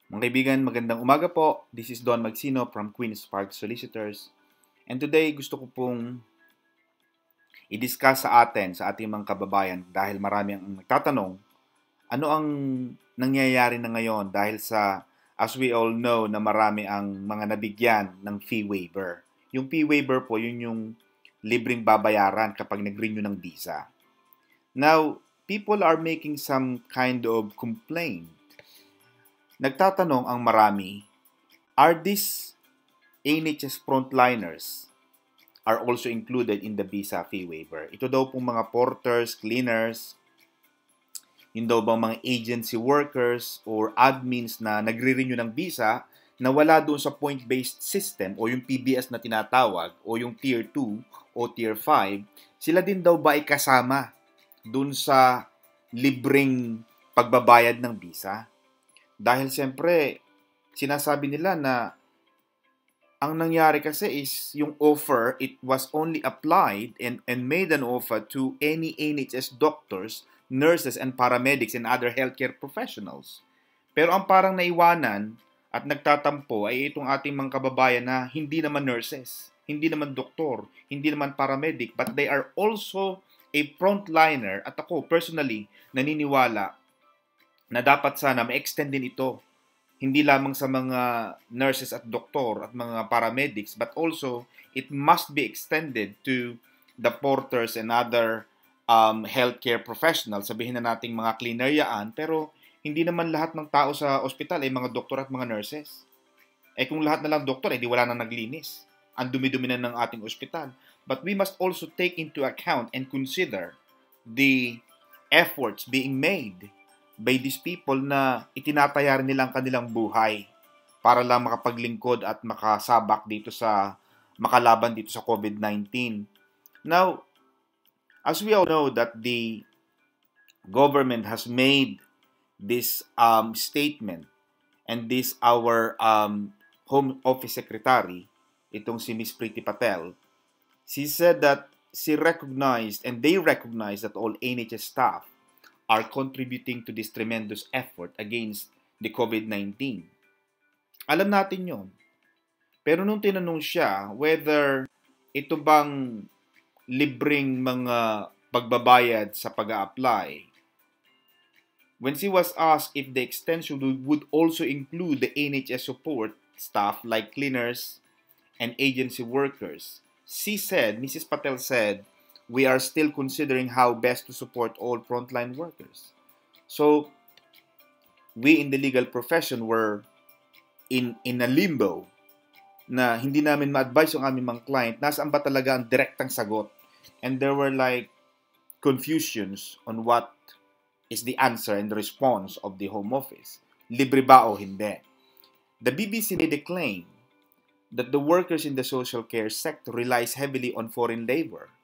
Mga kaibigan, magandang umaga po. This is Don Magsino from Queen's Park Solicitors. And today, gusto ko pong i-discuss sa atin, sa ating mga kababayan, dahil marami ang nagtatanong, ano ang nangyayari na ngayon dahil sa, as we all know, na marami ang mga nabigyan ng fee waiver. Yung fee waiver po, yun yung libreng babayaran kapag nag-renew ng visa. Now, people are making some kind of complaint. Nagtatanong ang marami, are these NHS frontliners are also included in the visa fee waiver? Ito daw pong mga porters, cleaners, yun daw bang mga agency workers or admins na nagre-renew ng visa na wala doon sa point-based system o yung PBS na tinatawag o yung Tier 2 o Tier 5, sila din daw ba ay kasama doon sa libreng pagbabayad ng visa? Dahil siyempre, sinasabi nila na ang nangyari kasi is yung offer, it was only applied and made an offer to any NHS doctors, nurses, and paramedics and other healthcare professionals. Pero ang parang naiwanan at nagtatampo ay itong ating mga kababayan na hindi naman nurses, hindi naman doktor, hindi naman paramedic, but they are also a frontliner. At ako personally naniniwala na dapat sana ma-extend din ito hindi lamang sa mga nurses at doktor at mga paramedics, but also it must be extended to the porters and other healthcare professionals. Sabihin na nating mga cleaner yaan, pero hindi naman lahat ng tao sa ospital ay mga doktor at mga nurses. Eh kung lahat na lang doktor, di wala na naglinis. Ang dumi-dumi na ng ating ospital. But we must also take into account and consider the efforts being made by these people na itinataya rin nilang kanilang buhay para lang makapaglingkod at makasabak dito sa makalaban dito sa COVID-19. Now, as we all know that the government has made this statement, and this our Home Office Secretary, itong si Miss Priti Patel, she said that she recognized and they recognized that all NHS staff are contributing to this tremendous effort against the COVID-19. Alam natin yon. Pero nung tinanong siya whether ito bang libreng mga pagbabayad sa pag-a-apply, when she was asked if the extension would also include the NHS support staff like cleaners and agency workers, Mrs. Patel said, we are still considering how best to support all frontline workers. So, we in the legal profession were in a limbo na hindi namin ma-advise yung aming mga client nasaan ba talaga ang direktang sagot. And there were like confusions on what is the answer and the response of the Home Office. Libre ba o hindi? The BBC made a claim that the workers in the social care sector relies heavily on foreign labor.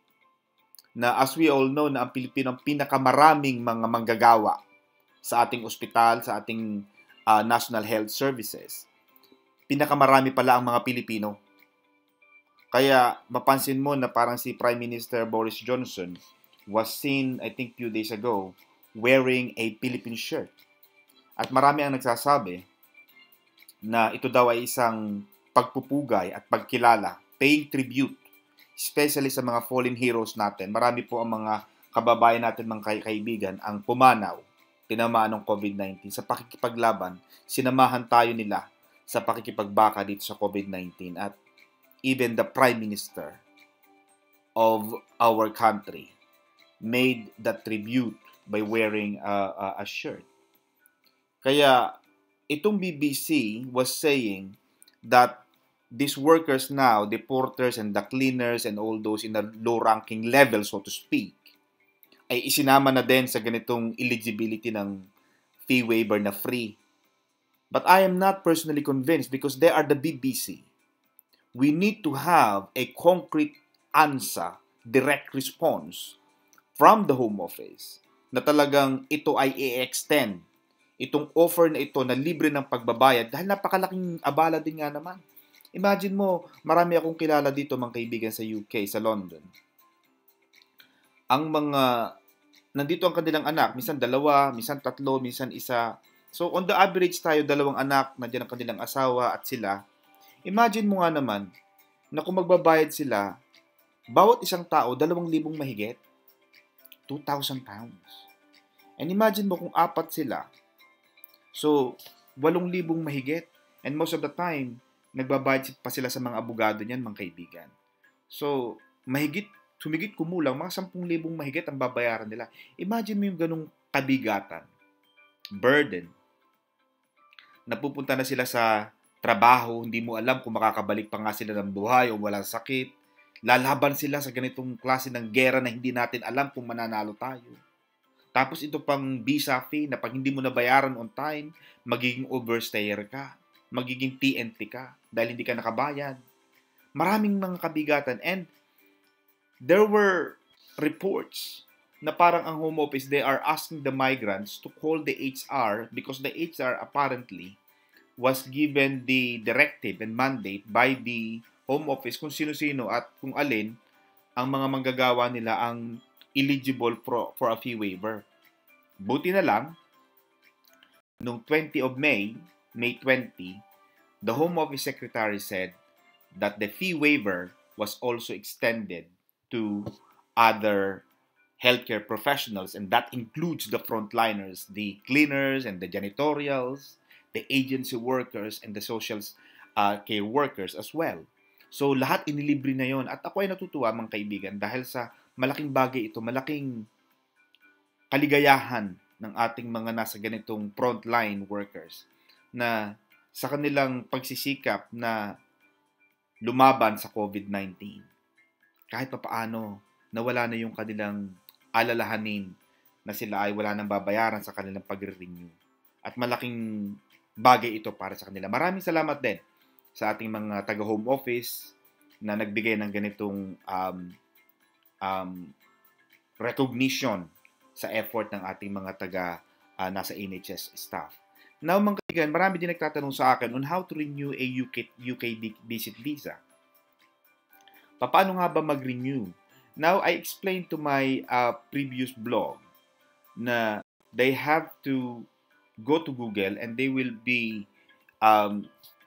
Na as we all know na ang Pilipino ang pinakamaraming mga manggagawa sa ating ospital, sa ating National Health Services. Pinakamarami pala ang mga Pilipino. Kaya mapansin mo na parang si Prime Minister Boris Johnson was seen, I think few days ago, wearing a Philippine shirt. At marami ang nagsasabi na ito daw ay isang pagpupugay at pagkilala, paying tribute, especially sa mga fallen heroes natin. Marami po ang mga kababayan natin, mga kaibigan, ang pumanaw, tinamaan ng COVID-19. Sa pakikipaglaban, sinamahan tayo nila sa pakikipagbaka dito sa COVID-19. At even the Prime Minister of our country made that tribute by wearing a shirt. Kaya itong BBC was saying that these workers now, the porters and the cleaners and all those in the low-ranking level, so to speak, ay isinama na din sa ganitong eligibility ng fee waiver na free. But I am not personally convinced because they are the BBC. We need to have a concrete answer, direct response from the Home Office na talagang ito ay i-extend. Itong offer na ito na libre ng pagbabayad dahil napakalaking abala din nga naman. Imagine mo, marami akong kilala dito mga kaibigan sa UK, sa London. Ang mga, nandito ang kanilang anak, minsan dalawa, minsan tatlo, minsan isa, So, on the average tayo, 2 anak, nandiyan ang kanilang asawa at sila. Imagine mo nga naman, na kung magbabayad sila, bawat isang tao, 2,000 mahigit, 2,000 pounds. And imagine mo kung 4 sila, so, 8,000 mahigit. And most of the time, nagbabayad pa sila sa mga abogado niyan, mga kaibigan. So, humigit kumulang, mga 10,000 mahigit ang babayaran nila. Imagine mo yung ganung kabigatan, burden. Napupunta na sila sa trabaho, hindi mo alam kung makakabalik pa nga sila ng buhay o walang sakit. Lalaban sila sa ganitong klase ng gera na hindi natin alam kung mananalo tayo. Tapos ito pang visa fee na pag hindi mo nabayaran on time, magiging overstayer ka, magiging TNT ka dahil hindi ka nakabayad. Maraming mga kabigatan, and there were reports na parang ang Home Office, they are asking the migrants to call the HR because the HR apparently was given the directive and mandate by the Home Office kung sino-sino at kung alin ang mga manggagawa nila ang eligible for a fee waiver. Buti na lang, noong 20 of May 20, the Home Office Secretary said that the fee waiver was also extended to other healthcare professionals, and that includes the frontliners, the cleaners and the janitorials, the agency workers, and the social care workers as well. So, lahat inilibre na yon. At ako ay natutuwa, mga kaibigan, dahil sa malaking bagay ito, malaking kaligayahan ng ating mga nasa ganitong frontline workers na sa kanilang pagsisikap na lumaban sa COVID-19. Kahit papaano, nawala na yung kanilang alalahanin na sila ay wala nang babayaran sa kanilang pagre-renew. At malaking bagay ito para sa kanila. Maraming salamat din sa ating mga taga-home office na nagbigay ng ganitong recognition sa effort ng ating mga nasa NHS staff. Now, mga kaibigan, marami din nagtatanong sa akin on how to renew a UK visit visa. Paano nga ba mag-renew? Now, I explained to my previous blog na they have to go to Google and they will be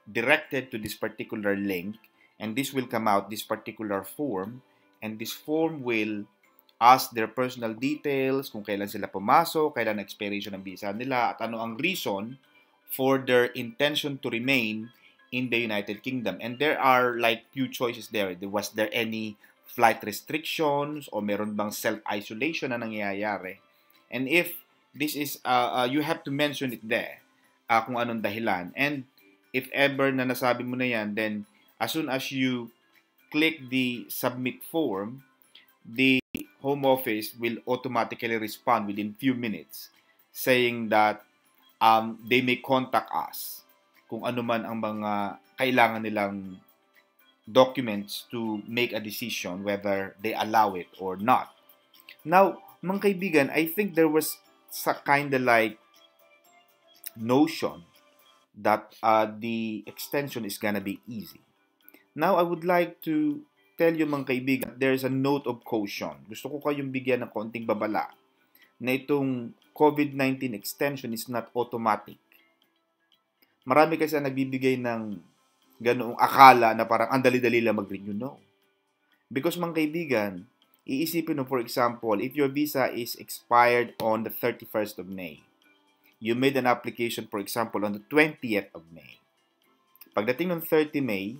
directed to this particular link, and this will come out, this particular form, and this form will ask their personal details, kung kailan sila pumasok, kailan expiration ng visa nila, at ano ang reason for their intention to remain in the United Kingdom. And there are like few choices there. Was there any flight restrictions o meron bang self-isolation na nangyayari? And if this is, you have to mention it there kung anong dahilan. And if ever na nasabi mo na yan, then as soon as you click the submit form, the Home Office will automatically respond within few minutes saying that they may contact us kung ano man ang mga kailangan nilang documents to make a decision whether they allow it or not. Now, mga kaibigan, I think there was kind of like notion that the extension is gonna be easy. Now, I would like to tell you, mga kaibigan, there's a note of caution. Gusto ko kayong bigyan ng konting babala na itong COVID-19 extension is not automatic. Marami kasi nagbibigay ng ganoong akala na parang ang dali-dali lang mag-renew. No. Because, mga kaibigan, iisipin mo, for example, if your visa is expired on the 31st of May, you made an application, for example, on the 20th of May. Pagdating ng 30 May,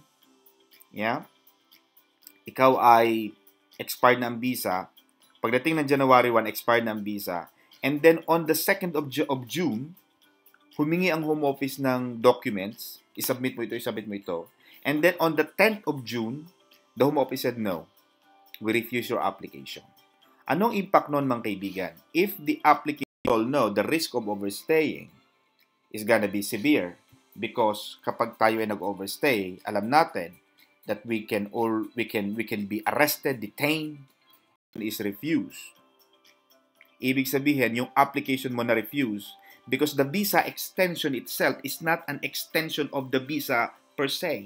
ikaw ay expired na ang visa. Pagdating ng January 1, expired na ang visa. And then on the 2nd of June, humingi ang Home Office ng documents. Isubmit mo ito. And then on the 10th of June, the Home Office said, no, we refuse your application. Anong impact nun, mga kaibigan? If the applicant all know the risk of overstaying is gonna be severe because kapag tayo ay nag-overstay, alam natin that we can be arrested, detained, and is refused. Ibig sabihin, yung application mo na refuse because the visa extension itself is not an extension of the visa per se.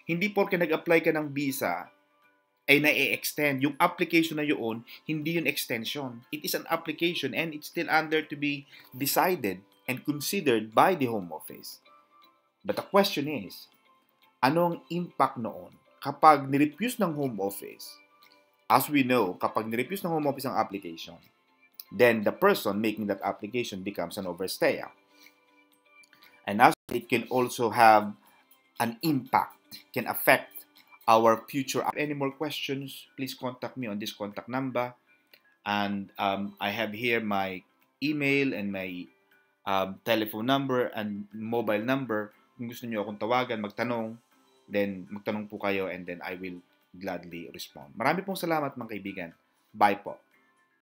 Hindi porke nag-apply ka ng visa ay na-extend. Yung application na yun, hindi yun extension. It is an application and it's still under to be decided and considered by the Home Office. But the question is, anong impact noon kapag nirefuse ng Home Office? As we know, kapag nirefuse ng Home Office ang application, then the person making that application becomes an overstayer. And as it can also have an impact, can affect our future. Any more questions, please contact me on this contact number. And I have here my email and my telephone number and mobile number. Kung gusto niyo akong tawagan, magtanong, then magtanong po kayo and then I will gladly respond. Marami pong salamat mga kaibigan. Bye po.